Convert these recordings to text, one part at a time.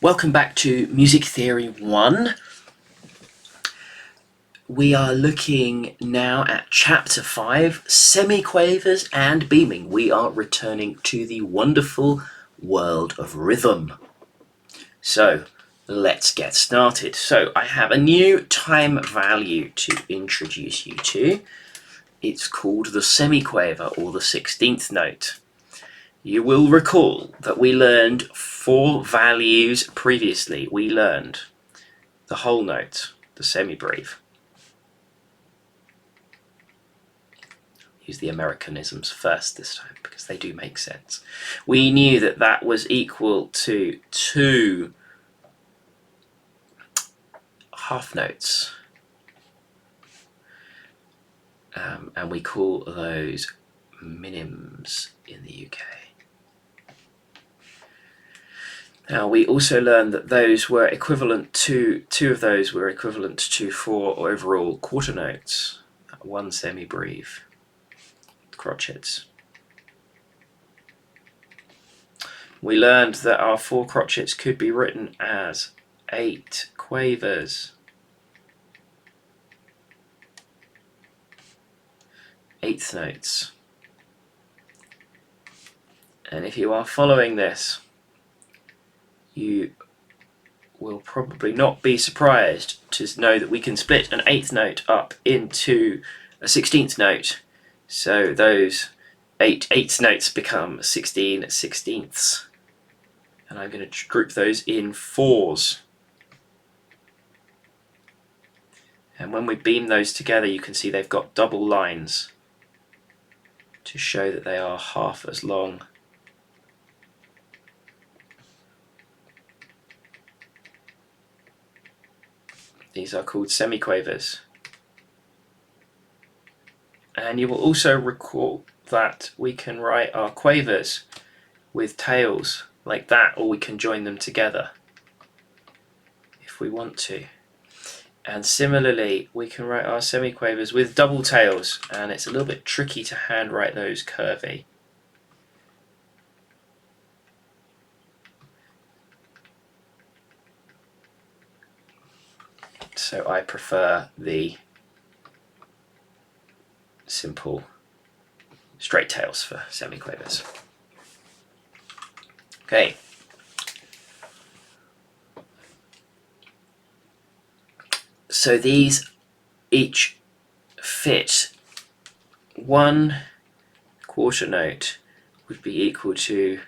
Welcome back to Music Theory 1. We are looking now at Chapter 5, Semiquavers and Beaming. We are returning to the wonderful world of rhythm. So, let's get started. So, I have a new time value to introduce you to. It's called the semiquaver, or the 16th note. You will recall that we learned 4 values previously. We learned the whole note, the semibreve. Use the Americanisms first this time because they do make sense. We knew that that was equal to 2 half notes. And we call those minims in the UK. Now we also learned that those were equivalent to, 2 of those were equivalent to 4 overall quarter notes, 1 semibreve, crotchets. We learned that our 4 crotchets could be written as 8 quavers, 8th notes. And if you are following this, you will probably not be surprised to know that we can split an 8th note up into a 16th note. So those 8 eighths notes become 16 sixteenths. And I'm going to group those in 4s. And when we beam those together, you can see they've got double lines to show that they are half as long. These are called semiquavers. And you will also recall that we can write our quavers with tails like that, or we can join them together if we want to. And similarly, we can write our semiquavers with double tails, and it's a little bit tricky to handwrite those curvy. So I prefer the simple straight tails for semiquavers. Okay. So these each fit 1 quarter note would be equal to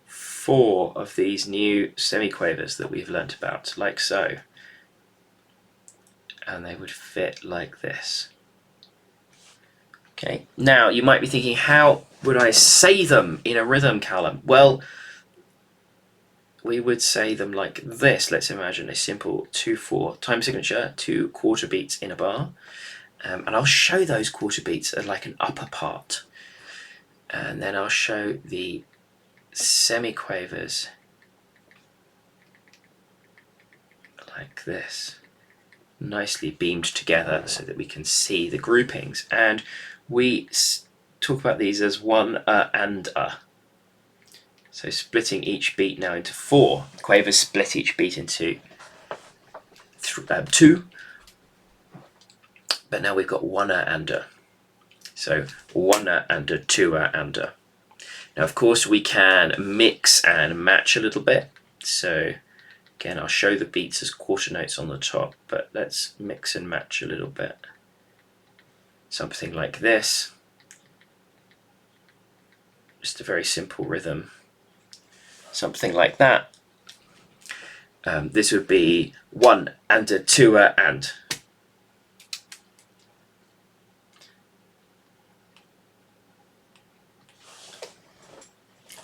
4 of these new semiquavers that we've learnt about, like so. And they would fit like this. Okay, now you might be thinking, how would I say them in a rhythm, Callum? Well, we would say them like this. Let's imagine a simple 2/4 time signature, 2 quarter beats in a bar. And I'll show those quarter beats as like an upper part. And then I'll show the semiquavers like this, nicely beamed together so that we can see the groupings. And we talk about these as 1 and a. So splitting each beat now into 4. Quavers split each beat into 2. But now we've got 1 and a. So 1 and a, 2 and a. Now of course we can mix and match a little bit. So again, I'll show the beats as quarter notes on the top, but let's mix and match a little bit. Something like this. Just a very simple rhythm. Something like that. This would be 1 and a, 2 and.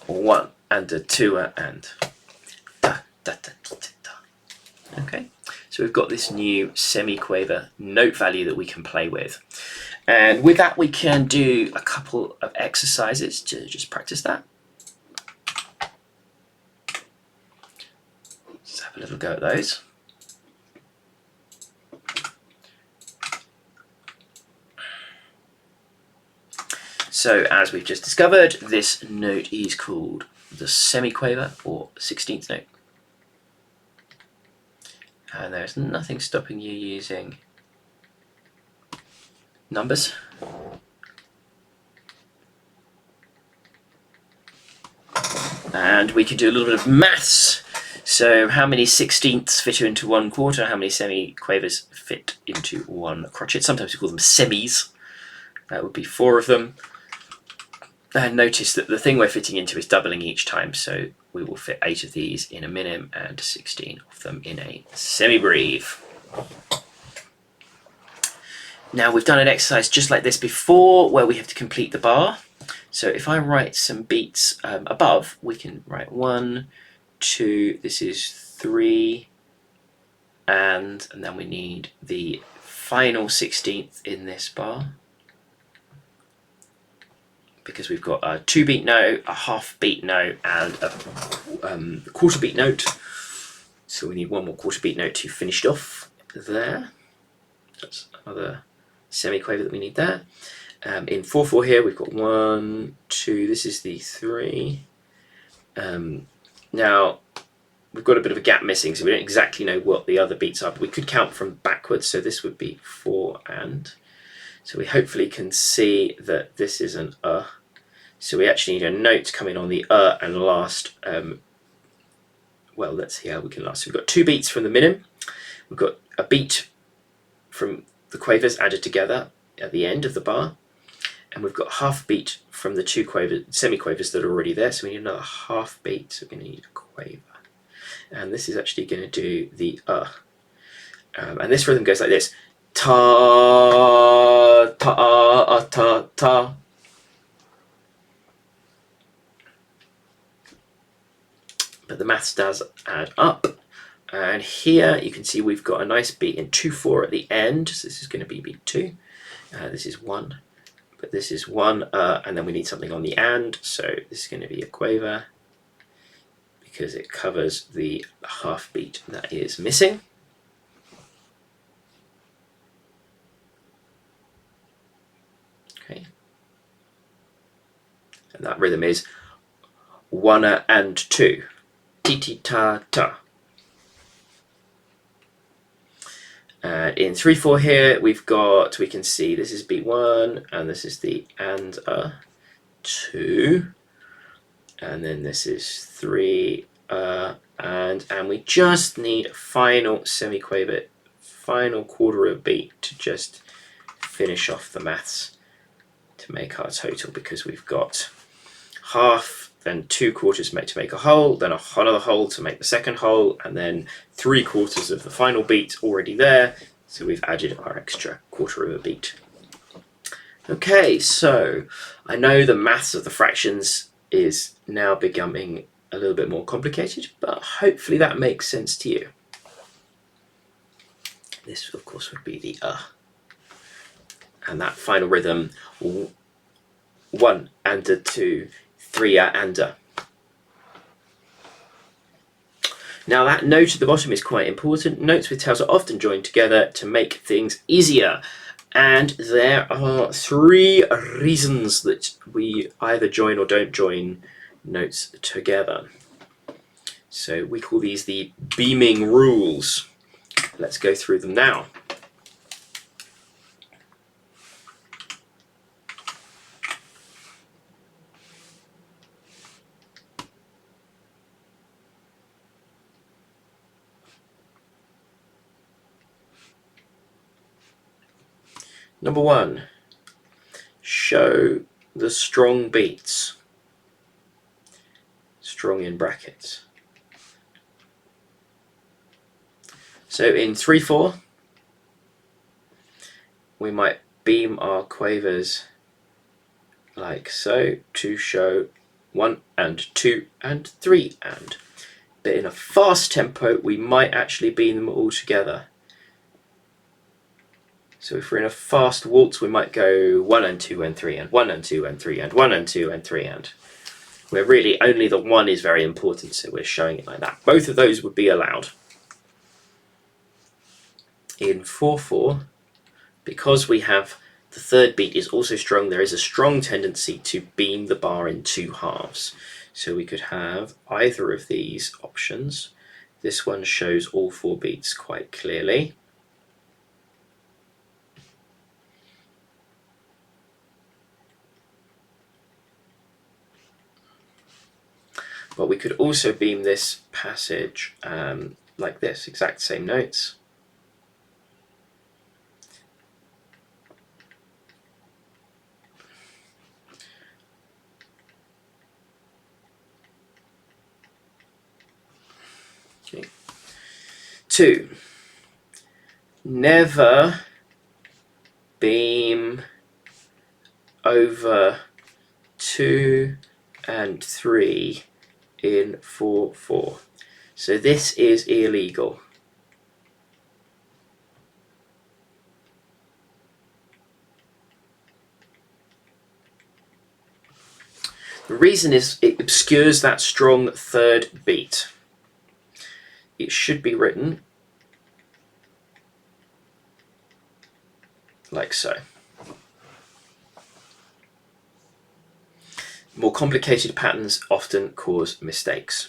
Or 1 and a, 2 and. Da, da, da, da, da, da. Okay, so we've got this new semiquaver note value that we can play with. And with that we can do a couple of exercises to just practice that. Let's have a little go at those. So as we've just discovered, this note is called the semiquaver, or 16th note. And there's nothing stopping you using numbers. And we can do a little bit of maths. So how many sixteenths fit into 1/4? How many semiquavers fit into 1 crotchet? Sometimes we call them semis. That would be 4 of them. And notice that the thing we're fitting into is doubling each time, so we will fit 8 of these in a minim and 16 of them in a semibreve. Now we've done an exercise just like this before where we have to complete the bar. So if I write some beats above, we can write 1, 2, this is 3, and then we need the final 16th in this bar, because we've got a 2-beat note, a half-beat note, and a quarter-beat note. So we need one more quarter-beat note to finish it off there. That's another semiquaver that we need there. In 4/4 here, we've got 1, 2, this is the 3. Now, we've got a bit of a gap missing, so we don't exactly know what the other beats are, but we could count from backwards, so this would be 4 and. So we hopefully can see that this is an So we actually need a note coming on the and last. Well, let's see how we can last. So we've got 2 beats from the minim. We've got a beat from the quavers added together at the end of the bar. And we've got half beat from the 2 semiquavers that are already there. So we need another half beat. So we're going to need a quaver. And this is actually going to do the and this rhythm goes like this. Ta, ta, ta, ta. But the maths does add up. And here you can see we've got a nice beat in 2/4 at the end. So this is going to be beat 2. This is 1. But this is 1, and then we need something on the and. So this is going to be a quaver, because it covers the half beat that is missing. Okay. And that rhythm is 1 and 2. Ti-ti-ta-ta. And in 3/4 here, we can see this is beat 1, and this is the and 2, and then this is 3, and we just need a final semiquaver, final quarter of beat to just finish off the maths to make our total, because we've got half, then 2/4 to make a whole, then another whole to make the second whole, and then 3/4 of the final beat already there. So we've added our extra quarter of a beat. Okay, so I know the maths of the fractions is now becoming a little bit more complicated, but hopefully that makes sense to you. This, of course, would be the and that final rhythm, 1 and a 2, 3 and a. Now that note at the bottom is quite important. Notes with tails are often joined together to make things easier. And there are 3 reasons that we either join or don't join notes together. So we call these the beaming rules. Let's go through them now. Number 1, show the strong beats. Strong in brackets. So in 3/4, we might beam our quavers like so to show 1 and 2 and 3 and. But in a fast tempo, we might actually beam them all together. So if we're in a fast waltz, we might go 1 and 2 and 3 and 1 and 2 and 3 and 1 and 2 and 3 and. Where really only the 1 is very important, so we're showing it like that. Both of those would be allowed. In 4/4, because we have the 3rd beat is also strong, there is a strong tendency to beam the bar in 2 halves. So we could have either of these options, This one shows all 4 beats quite clearly. But we could also beam this passage like this, exact same notes. Okay. 2. Never beam over 2 and 3 in 4/4. So this is illegal. The reason is it obscures that strong 3rd beat. It should be written like so. More complicated patterns often cause mistakes.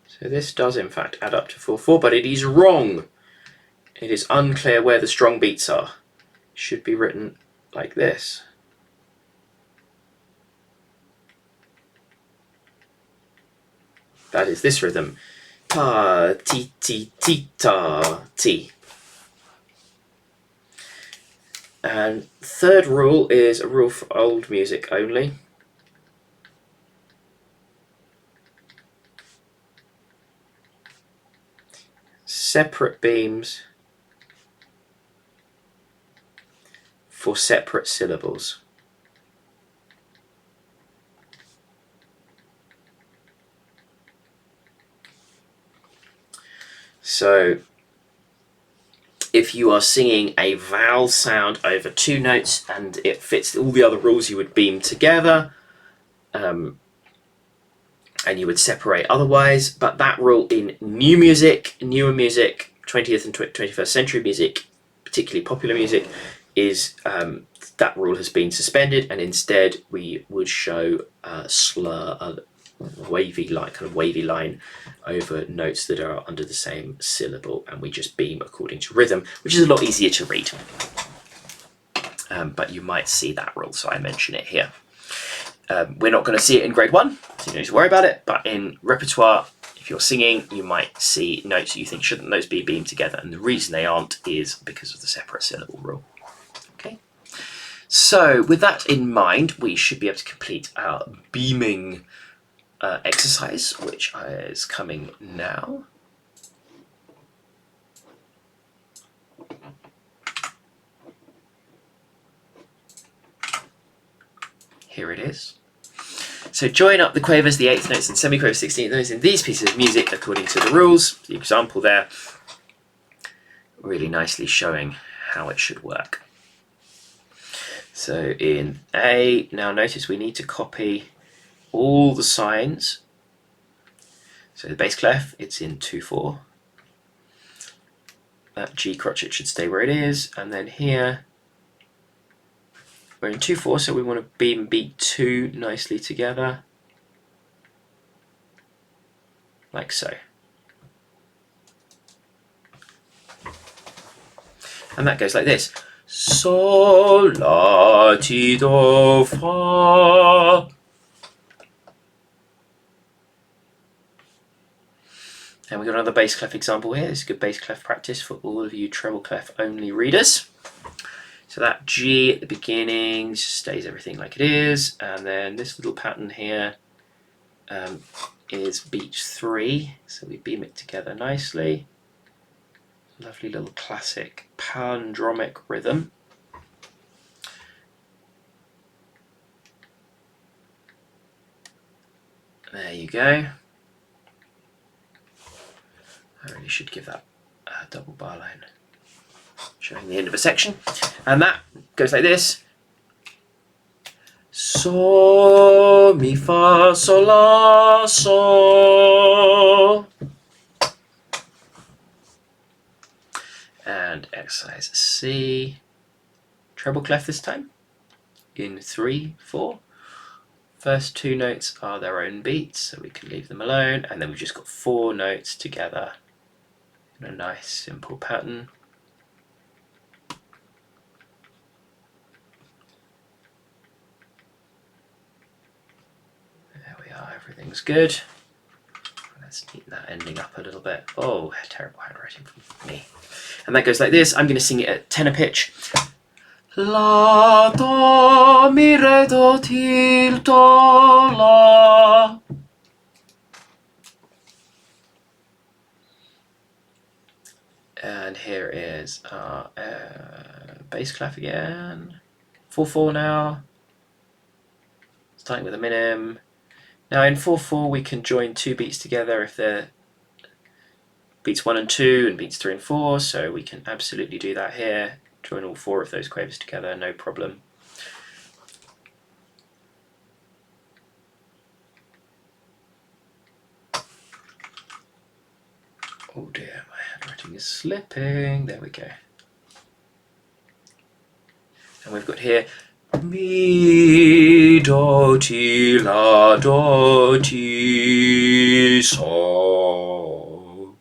So this does in fact add up to 4/4, but it is wrong. It is unclear where the strong beats are. It should be written like this. That is this rhythm. Ta, ti, ti, ti, ta, ti. And 3rd rule is a rule for old music only. Separate beams for separate syllables. So if you are singing a vowel sound over 2 notes and it fits all the other rules, you would beam together, and you would separate otherwise. But that rule in new music, newer music, 20th and 21st century music, particularly popular music, is that rule has been suspended, and instead we would show a slur, a wavy line over notes that are under the same syllable, and we just beam according to rhythm, which is a lot easier to read. But you might see that rule, so I mention it here. We're not going to see it in grade 1, so you don't need to worry about it, but in repertoire, if you're singing, you might see notes you think shouldn't those be beamed together, and the reason they aren't is because of the separate syllable rule. Okay, so with that in mind, we should be able to complete our beaming exercise, which is coming now. Here it is. So join up the quavers, the 8th notes, and semiquavers, 16th notes in these pieces of music according to the rules. The example there, really nicely showing how it should work. So in A, now notice we need to copy all the signs. So the bass clef, it's in 2/4. That G crotchet should stay where it is, and then here we're in 2/4, so we want to beam beat 2 nicely together, like so. And that goes like this: Sol, la, ti, do, fa. And we've got another bass clef example here. This is good bass clef practice for all of you treble clef only readers. So that G at the beginning stays everything like it is, and then this little pattern here is beat 3, so we beam it together nicely. Lovely little classic palindromic rhythm. There you go. I really should give that a double bar line, showing the end of a section. And that goes like this. So, mi, fa, sol, la, sol. And exercise C, treble clef this time, in 3/4. First 2 notes are their own beats, so we can leave them alone, and then we've just got 4 notes together in a nice simple pattern. There we are, everything's good. Let's neaten that ending up a little bit. Oh, terrible handwriting from me. And that goes like this. I'm going to sing it at tenor pitch. La, do, mi, re, do, ti, do, la. And here is our bass clef again. 4/4 now. Starting with a minim. Now in 4/4 we can join 2 beats together if they're beats 1 and 2 and beats 3 and 4, so we can absolutely do that here. Join all 4 of those quavers together, no problem. Oh dear, my handwriting is slipping. There we go. And we've got here mi, do, ti, la, do, ti, so.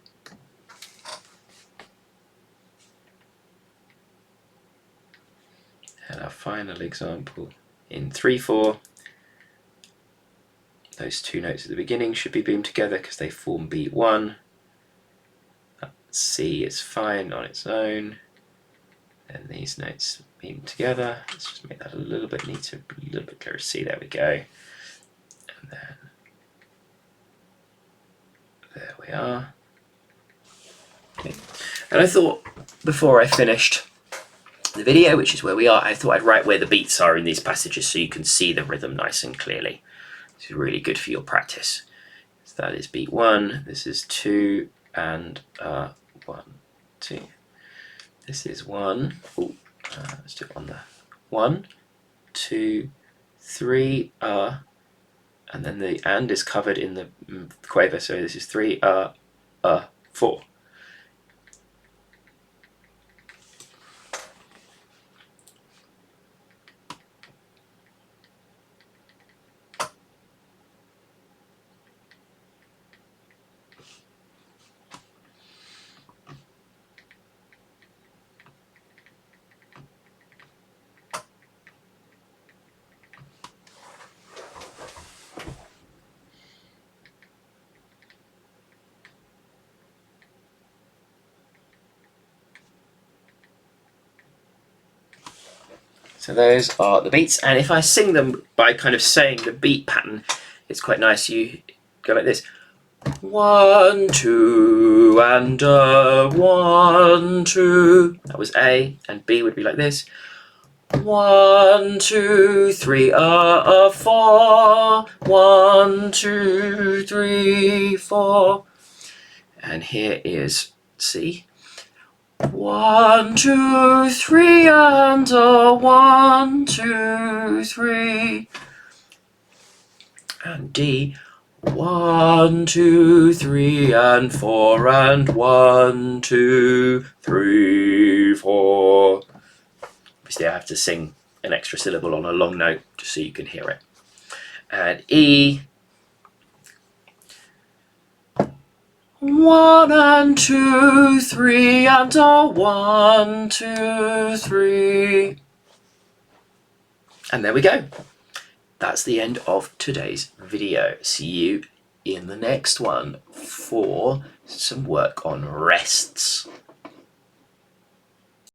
And our final example in 3/4. Those 2 notes at the beginning should be beamed together because they form beat 1. C is fine on its own. And these notes beam together. Let's just make that a little bit neater, a little bit clearer. C, there we go. And then there we are. Okay. And I thought before I finished the video, which is where we are, I thought I'd write where the beats are in these passages so you can see the rhythm nice and clearly. This is really good for your practice. So that is beat 1, this is 2, and 1, 2. This is 1. Oh, let's do it on the 1, 2, 3, and then the and is covered in the quaver, so this is 3, 4. So those are the beats, and if I sing them by kind of saying the beat pattern, it's quite nice. You go like this: 1, 2, and 1, 2. That was A, and B would be like this: 1, 2, 3, 4. 1, 2, 3, 4. And here is C. 1, 2, 3, and 1, 2, 3. And D. 1, 2, 3, and 4, and 1, 2, 3, 4. Obviously I have to sing an extra syllable on a long note just so you can hear it. And E. 1 and 2, 3, and 1, 2, 3. And there we go. That's the end of today's video. See you in the next one for some work on rests.